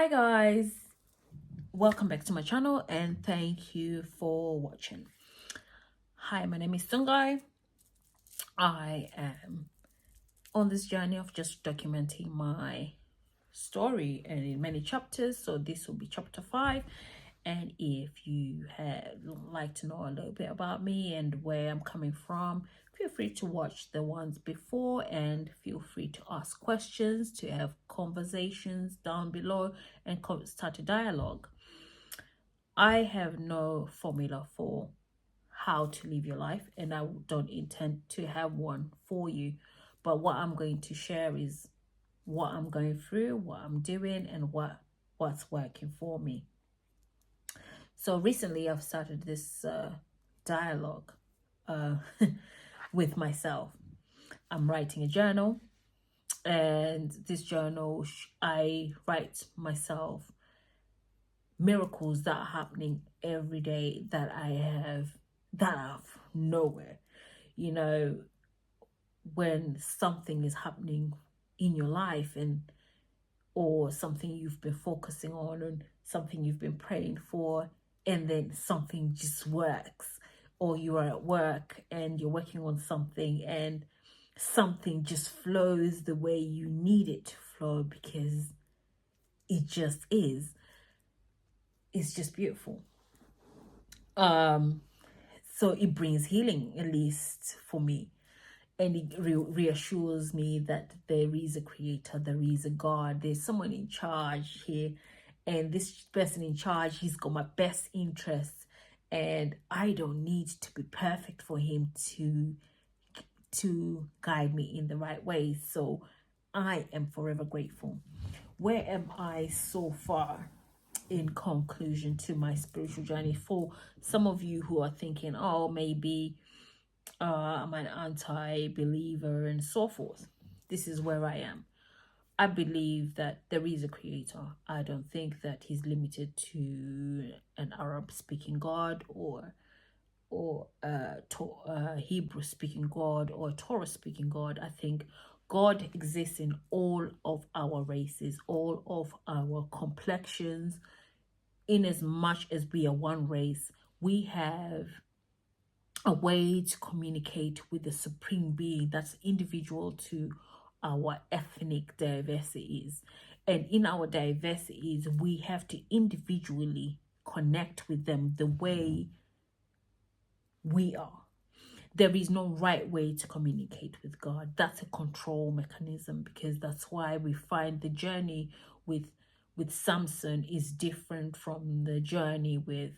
Hi guys, welcome back to my channel and thank you for watching. Hi, my name is Tsungai. I am on this journey of just documenting my story and in many chapters, so this will be chapter 5. And if you like to know a little bit about me and where I'm coming from, feel free to watch the ones before and feel free to ask questions, to have conversations down below and start a dialogue. I have no formula for how to live your life, and I don't intend to have one for you. But what I'm going to share is what I'm going through, what I'm doing, and what's working for me. So recently I've started this dialogue with myself. I'm writing a journal, and this journal I write myself miracles that are happening every day that I have that out of nowhere. You know, when something is happening in your life or something you've been focusing on and something you've been praying for, and then something just works, or you are at work and you're working on something and something just flows the way you need it to flow because it just is. It's just beautiful. So it brings healing, at least for me, and it reassures me that there is a creator, there is a God, there's someone in charge here, and this person in charge, he's got my best interests, and I don't need to be perfect for him to guide me in the right way. So I am forever grateful. Where am I so far? In conclusion to my spiritual journey, for some of you who are thinking, oh, maybe I'm an anti-believer and so forth, this is where I am. I believe that there is a creator. I don't think that he's limited to an Arab speaking God or Hebrew speaking God or Torah speaking God. I think God exists in all of our races, all of our complexions. In as much as we are one race, we have a way to communicate with the supreme being that's individual to our ethnic diversities. And in our diversities, we have to individually connect with them the way we are. There is no right way to communicate with God. That's a control mechanism, because that's why we find the journey with Samson is different from the journey with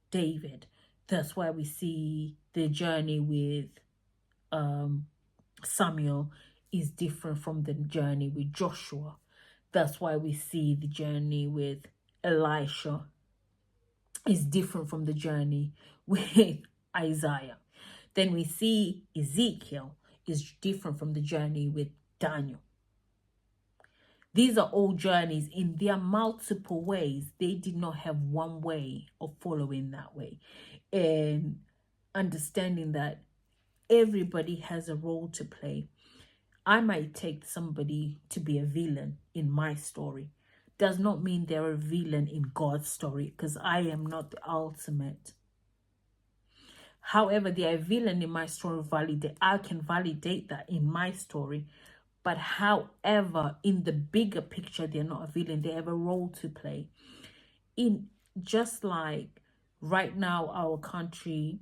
David. That's why we see the journey with Samuel is different from the journey with Joshua. That's why we see the journey with Elisha is different from the journey with Isaiah. Then we see Ezekiel is different from the journey with Daniel. These are all journeys in their multiple ways. They did not have one way of following that way. And understanding that everybody has a role to play. I might take somebody to be a villain in my story. Does not mean they're a villain in God's story, because I am not the ultimate. However, they are a villain in my story. I can validate that in my story. But however, in the bigger picture, they're not a villain. They have a role to play. In just like right now, our country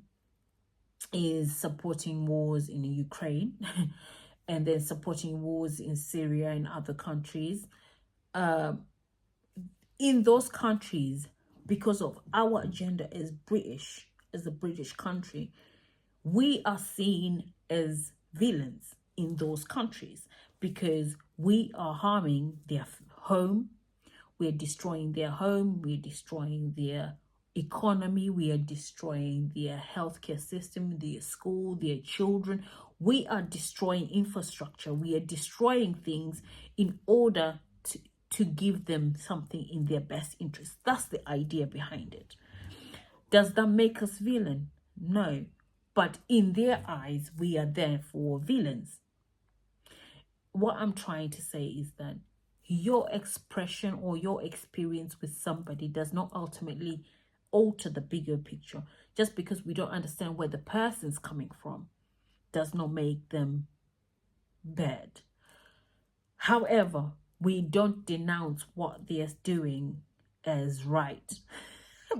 is supporting wars in Ukraine and then supporting wars in Syria and other countries. In those countries, because of our agenda as British, as a British country, we are seen as villains in those countries because we are harming their home, we're destroying their home, we're destroying their economy, we are destroying their healthcare system, their school, their children. We are destroying infrastructure, we are destroying things in order to give them something in their best interest. That's the idea behind it. Does that make us villain? No. But in their eyes, we are therefore villains. What I'm trying to say is that your expression or your experience with somebody does not ultimately alter the bigger picture. Just because we don't understand where the person's coming from does not make them bad. However, we don't denounce what they're doing as right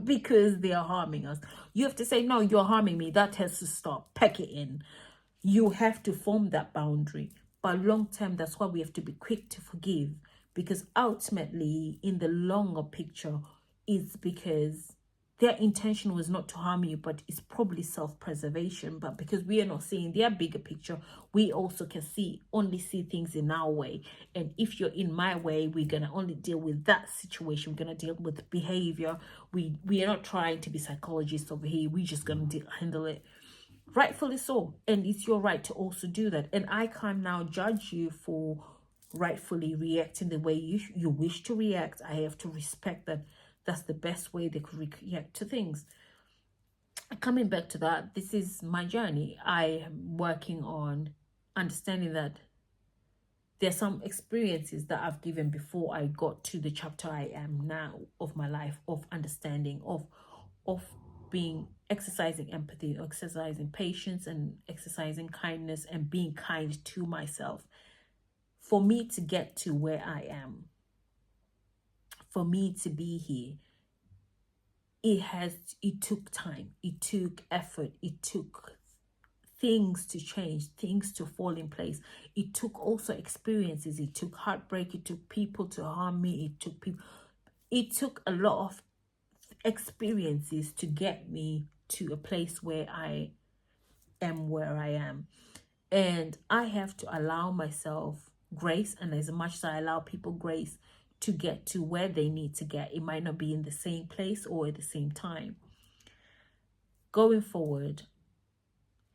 because they are harming us. You have to say, no, you're harming me. That has to stop. Pack it in. You have to form that boundary. But long term, that's why we have to be quick to forgive, because ultimately, in the longer picture, it's because their intention was not to harm you, but it's probably self-preservation. But because we are not seeing their bigger picture, we also can only see things in our way. And if you're in my way, we're gonna only deal with that situation. We're gonna deal with behavior. We are not trying to be psychologists over here. We're just gonna handle it. Rightfully so. And it's your right to also do that. And I can't now judge you for rightfully reacting the way you wish to react. I have to respect that that's the best way they could react to things. Coming back to that, this is my journey. I am working on understanding that there's some experiences that I've given before I got to the chapter I am now of my life, of understanding, of being, exercising empathy, exercising patience, and exercising kindness, and being kind to myself. For me to get to where I am, for me to be here, it took time, it took effort, it took things to change, things to fall in place. It took also experiences, it took heartbreak, it took people to harm me, it took a lot of experiences to get me to a place where I am where I am. And I have to allow myself grace, and as much as I allow people grace to get to where they need to get, it might not be in the same place or at the same time. Going forward,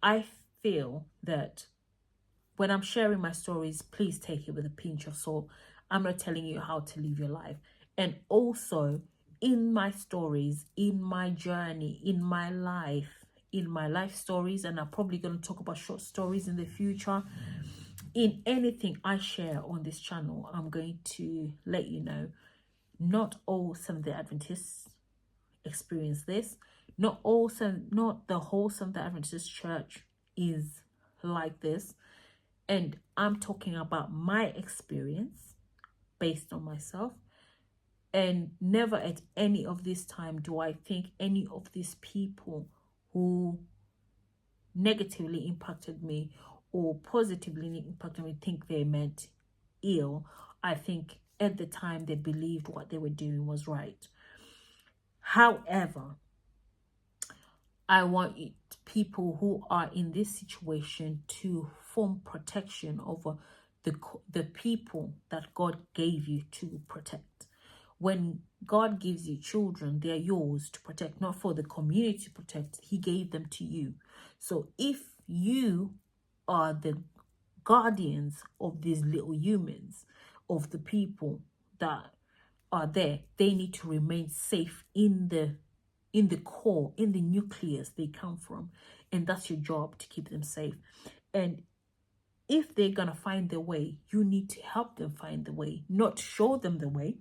I feel that when I'm sharing my stories, please take it with a pinch of salt. I'm not telling you how to live your life. And also, in my stories, in my journey, in my life stories, and I'm probably going to talk about short stories in the future. In anything I share on this channel, I'm going to let you know, not all Seventh-day Adventists experience this. Not the whole Seventh-day Adventist church is like this. And I'm talking about my experience based on myself. And never at any of this time do I think any of these people who negatively impacted me or positively impacted me think they meant ill. I think at the time they believed what they were doing was right. However, I want people who are in this situation to form protection over the people that God gave you to protect. When God gives you children, they're yours to protect, not for the community to protect. He gave them to you. So if you are the guardians of these little humans, of the people that are there, they need to remain safe in the core, in the nucleus they come from. And that's your job, to keep them safe. And if they're gonna find their way, you need to help them find the way, not show them the way.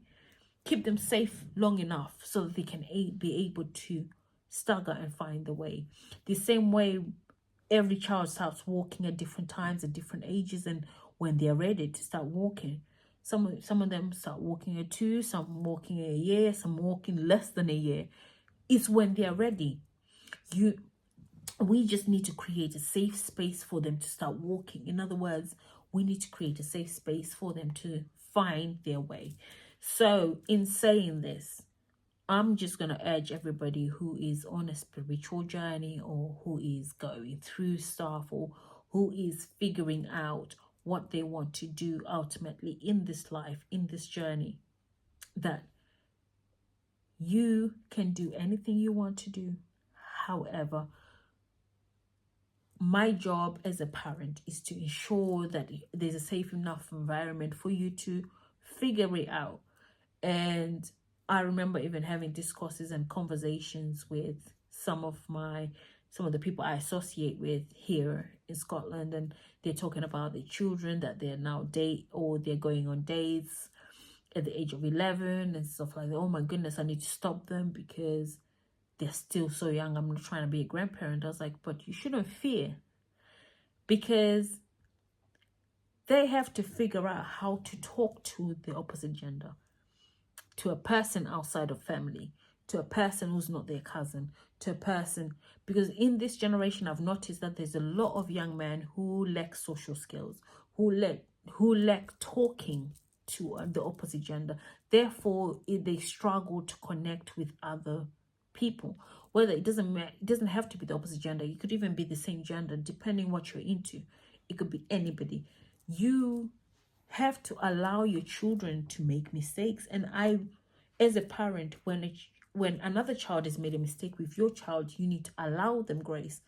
Keep them safe long enough so that they can be able to stagger and find the way. The same way every child starts walking at different times, at different ages, and when they're ready to start walking. Some of them start walking at 2, some walking a year, some walking less than a year. It's when they're ready. We just need to create a safe space for them to start walking. In other words, we need to create a safe space for them to find their way. So in saying this, I'm just going to urge everybody who is on a spiritual journey, or who is going through stuff, or who is figuring out what they want to do ultimately in this life, in this journey, that you can do anything you want to do. However, my job as a parent is to ensure that there's a safe enough environment for you to figure it out. And I remember even having discourses and conversations with some of the people I associate with here in Scotland, and they're talking about their children that they're now they're going on dates, at the age of 11 and stuff like that. Oh my goodness, I need to stop them because they're still so young. I'm not trying to be a grandparent. I was like, but you shouldn't fear, because they have to figure out how to talk to the opposite gender, to a person outside of family, to a person who's not their cousin, to a person, because in this generation I've noticed that there's a lot of young men who lack social skills, who lack talking to the opposite gender. Therefore they struggle to connect with other people. Whether it doesn't have to be the opposite gender, it could even be the same gender, depending what you're into. It could be anybody. You have to allow your children to make mistakes. And I, as a parent, when another child has made a mistake with your child, you need to allow them grace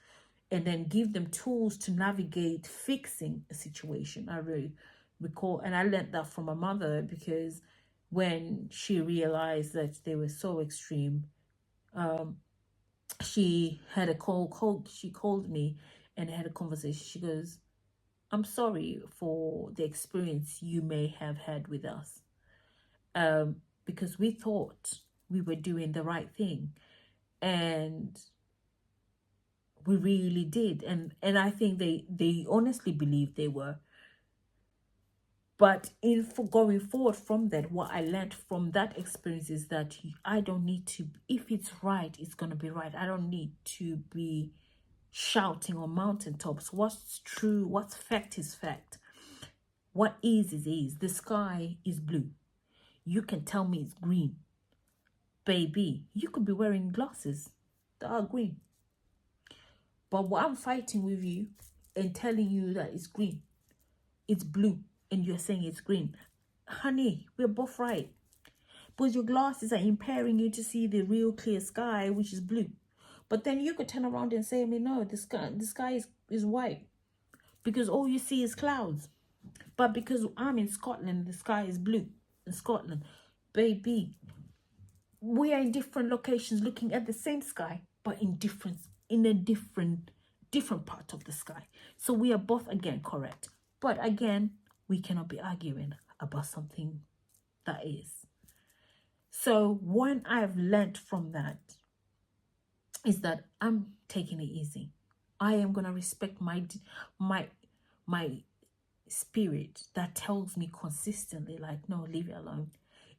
and then give them tools to navigate fixing a situation. I really recall, and I learned that from my mother, because when she realized that they were so extreme, she had a she called me and had a conversation. She goes, I'm sorry for the experience you may have had with us, because we thought we were doing the right thing, and we really did. And I think they honestly believe they were. But for going forward from that, what I learned from that experience is that I don't need to, if it's right, it's going to be right. I don't need to be shouting on mountaintops. What's true, what's fact is fact. What is. The sky is blue. You can tell me it's green. Baby, you could be wearing glasses that are green. But what I'm fighting with you and telling you that it's green, it's blue, and you're saying it's green. Honey, we're both right. But your glasses are impairing you to see the real clear sky, which is blue. But then you could turn around and say, no, the sky is white, because all you see is clouds. But because I'm in Scotland, the sky is blue in Scotland. Baby, we are in different locations looking at the same sky, but in a different part of the sky. So we are both, again, correct. But again, we cannot be arguing about something that is. So what I've learned from that is that I'm taking it easy. I am going to respect my spirit that tells me consistently, like, no, leave it alone.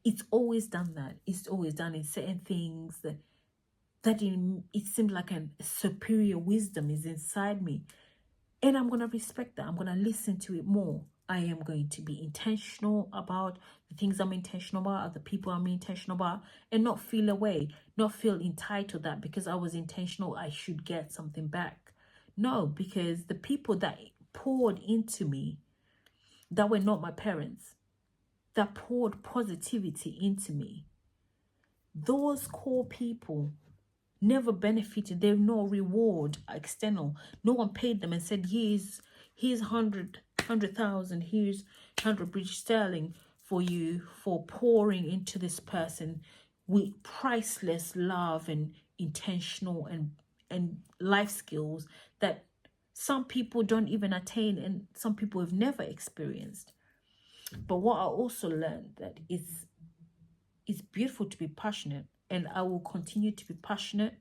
It's always done that. It's always done in certain things that it seems like a superior wisdom is inside me. And I'm going to respect that. I'm going to listen to it more. I am going to be intentional about the things I'm intentional about, the people I'm intentional about, and not feel away, not feel entitled that because I was intentional, I should get something back. No, because the people that poured into me, that were not my parents, that poured positivity into me, those core people never benefited. There's no reward external. No one paid them and said, here's 100,000, here's 100 British sterling for you for pouring into this person with priceless love and intentional and life skills that some people don't even attain and some people have never experienced. But what I also learned that it's beautiful to be passionate, and I will continue to be passionate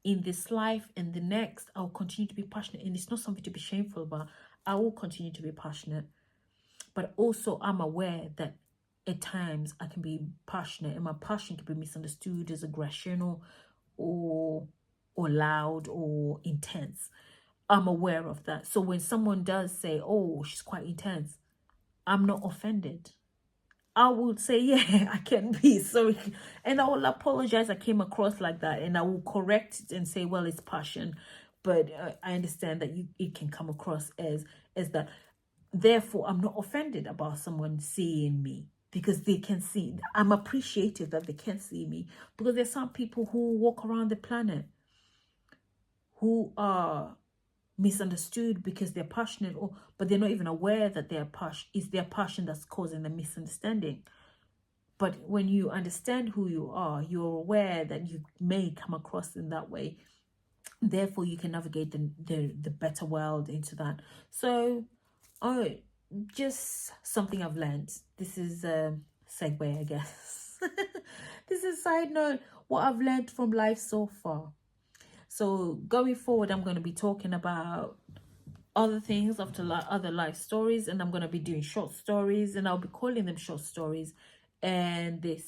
in this life and the next. I'll continue to be passionate, and it's not something to be shameful about. I will continue to be passionate, but also I'm aware that at times I can be passionate, and my passion can be misunderstood as aggression or loud or intense. I'm aware of that. So when someone does say, oh, she's quite intense, I'm not offended. I would say, yeah, I can be sorry. And I will apologize. I came across like that, and I will correct it and say, well, it's passion. But I understand that it can come across as that. Therefore, I'm not offended about someone seeing me because they can see. I'm appreciative that they can see me, because there's some people who walk around the planet who are misunderstood because they're passionate, but they're not even aware that it's their passion that's causing the misunderstanding. But when you understand who you are, you're aware that you may come across in that way. Therefore, you can navigate the better world into that. So, just something I've learned. This is segue, I guess. This is a side note, what I've learned from life so far. So going forward, I'm going to be talking about other things after other life stories, and I'm going to be doing short stories, and I'll be calling them short stories. And this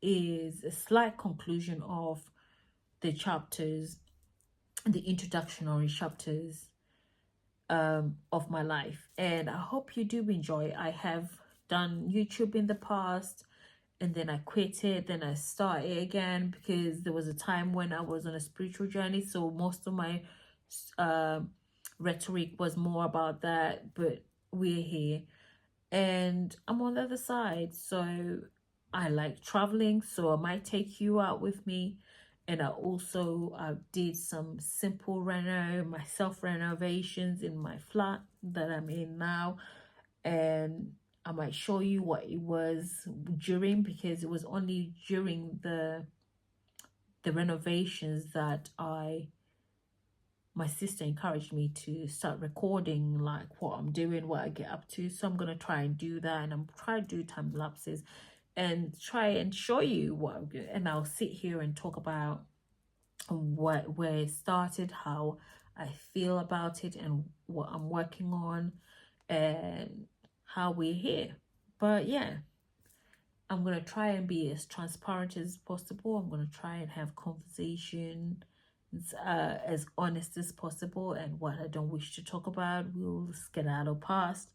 is a slight conclusion of the chapters, the introductory chapters of my life, and I hope you do enjoy. I have done YouTube in the past, and then I quit it, then I started again because there was a time when I was on a spiritual journey, so most of my rhetoric was more about that, but we're here and I'm on the other side. So I like traveling, so I might take you out with me. And I did some simple renovations in my flat that I'm in now, and I might show you what it was during, because it was only during the renovations that my sister encouraged me to start recording like what I'm doing, what I get up to. So I'm gonna try and do that, and I'm trying to do time lapses and try and show you what I'm doing. And I'll sit here and talk about where it started, how I feel about it, and what I'm working on, and how we're here. But yeah, I'm gonna try and be as transparent as possible. I'm gonna try and have conversation as honest as possible, and what I don't wish to talk about, we'll skedaddle past.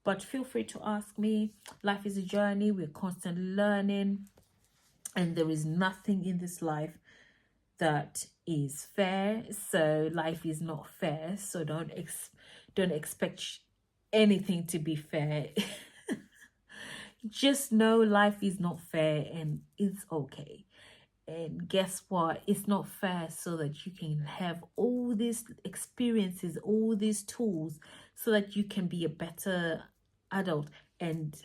But feel free to ask me. Life is a journey. We're constantly learning, and there is nothing in this life that is fair. So life is not fair, so don't expect anything to be fair. Just know life is not fair, and it's okay. And guess what? It's not fair so that you can have all these experiences, all these tools, so that you can be a better adult and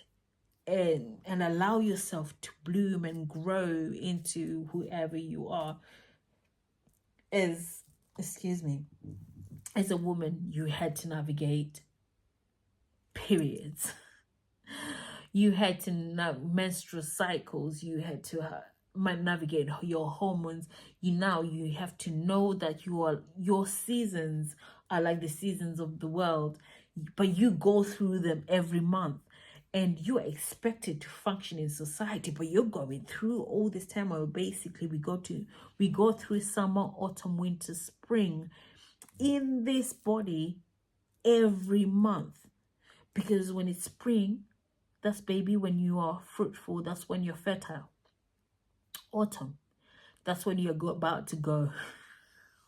allow yourself to bloom and grow into whoever you are. As a woman, you had to navigate periods. You had to menstrual cycles. You had to navigate your hormones. You have to know that your seasons are like the seasons of the world, but you go through them every month, and you're expected to function in society, but you're going through all this time. Basically, we go through summer, autumn, winter, spring in this body every month, because when it's spring, that's baby when you are fruitful, that's when you're fertile. Autumn, that's when you're about to go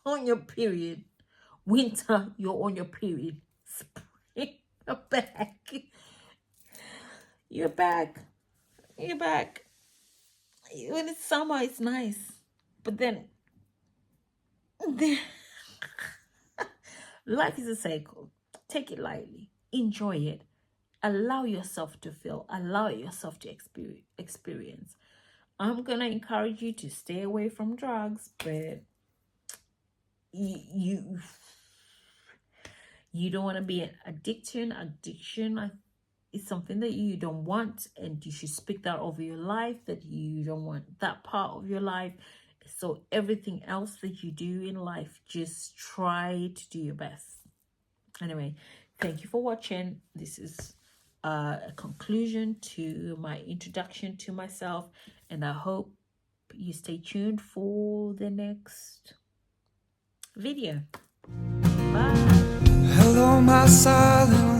on your period. Winter, you're on your period. Spring, you're back. You're back. When it's summer, it's nice, but then life is a cycle. Take it lightly, enjoy it, allow yourself to feel, allow yourself to experience. I'm gonna encourage you to stay away from drugs, but you don't want to be an addiction is something that you don't want, and you should speak that over your life, that you don't want that part of your life. So everything else that you do in life, just try to do your best. Anyway, thank you for watching. This is a conclusion to my introduction to myself, and I hope you stay tuned for the next video. Bye. Hello, my silent